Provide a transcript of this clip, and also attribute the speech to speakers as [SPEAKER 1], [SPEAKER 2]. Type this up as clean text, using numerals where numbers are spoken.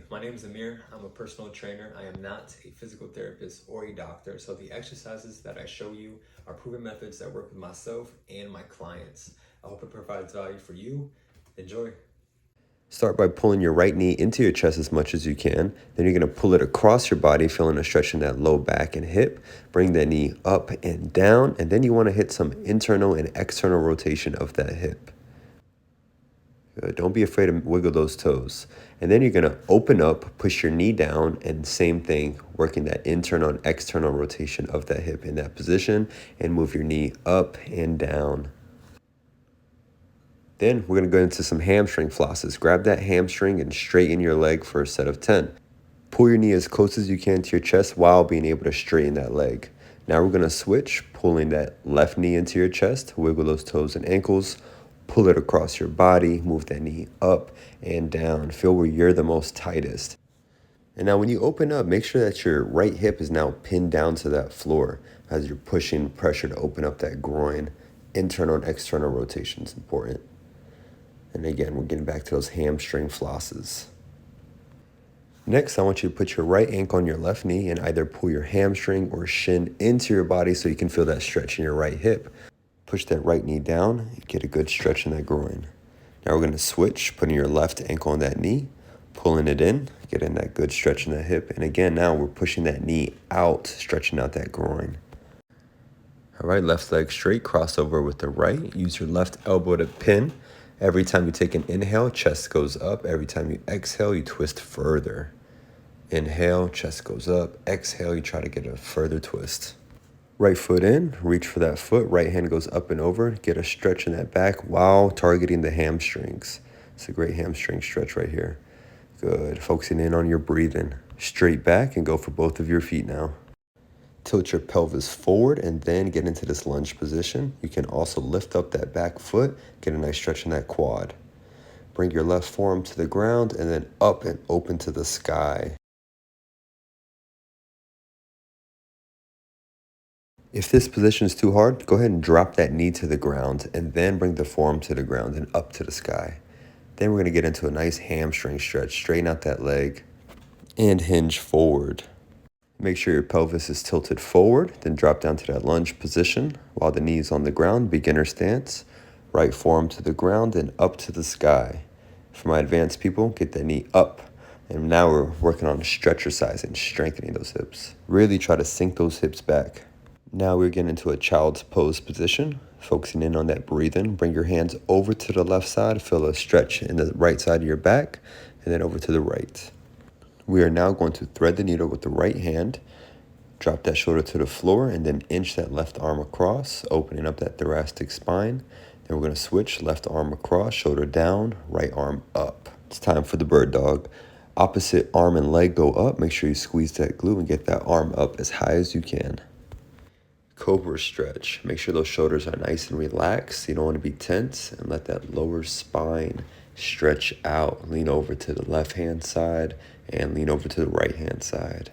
[SPEAKER 1] my name is Amir. I'm a personal trainer. I am not a physical therapist or a doctor. So the exercises that I show you are proven methods that work with myself and my clients. I hope it provides value for you. Enjoy.
[SPEAKER 2] Start by pulling your right knee into your chest as much as you can. Then you're going to pull it across your body, feeling a stretch in that low back and hip. Bring that knee up and down, and then you want to hit some internal and external rotation of that hip. Good. Don't be afraid to wiggle those toes. And then you're going to open up, push your knee down, and same thing, working that internal and external rotation of that hip in that position, and move your knee up and down. Then we're going to go into some hamstring flosses. Grab that hamstring and straighten your leg for a set of 10. Pull your knee as close as you can to your chest while being able to straighten that leg. Now we're going to switch, pulling that left knee into your chest, wiggle those toes and ankles, pull it across your body, move that knee up and down. Feel where you're the most tightest. And now when you open up, make sure that your right hip is now pinned down to that floor as you're pushing pressure to open up that groin. Internal and external rotation is important. And again, we're getting back to those hamstring flosses. Next, I want you to put your right ankle on your left knee and either pull your hamstring or shin into your body so you can feel that stretch in your right hip. Push that right knee down and get a good stretch in that groin. Now we're going to switch, putting your left ankle on that knee, pulling it in, getting that good stretch in the hip. And again, now we're pushing that knee out, stretching out that groin. All right, left leg straight, cross over with the right. Use your left elbow to pin. Every time you take an inhale, chest goes up. Every time you exhale, you twist further. Inhale, chest goes up. Exhale, you try to get a further twist. Right foot in, reach for that foot. Right hand goes up and over. Get a stretch in that back while targeting the hamstrings. It's a great hamstring stretch right here. Good. Focusing in on your breathing. Straight back and go for both of your feet now. Tilt your pelvis forward and then get into this lunge position. You can also lift up that back foot, get a nice stretch in that quad. Bring your left forearm to the ground and then up and open to the sky. If this position is too hard, go ahead and drop that knee to the ground and then bring the forearm to the ground and up to the sky. Then we're going to get into a nice hamstring stretch. Straighten out that leg and hinge forward. Make sure your pelvis is tilted forward, then drop down to that lunge position while the knee is on the ground, beginner stance. Right forearm to the ground and up to the sky. For my advanced people, get that knee up. And now we're working on stretchercise and strengthening those hips. Really try to sink those hips back. Now we're getting into a child's pose position, focusing in on that breathing. Bring your hands over to the left side, feel a stretch in the right side of your back, and then over to the right. We are now going to thread the needle with the right hand, drop that shoulder to the floor, and then inch that left arm across, opening up that thoracic spine. Then we're going to switch left arm across, shoulder down, right arm up. It's time for the bird dog. Opposite arm and leg go up. Make sure you squeeze that glute and get that arm up as high as you can. Cobra Stretch. Make sure those shoulders are nice and relaxed. You don't want to be tense, and let that lower spine stretch out. Lean over to the left hand side and lean over to the right hand side.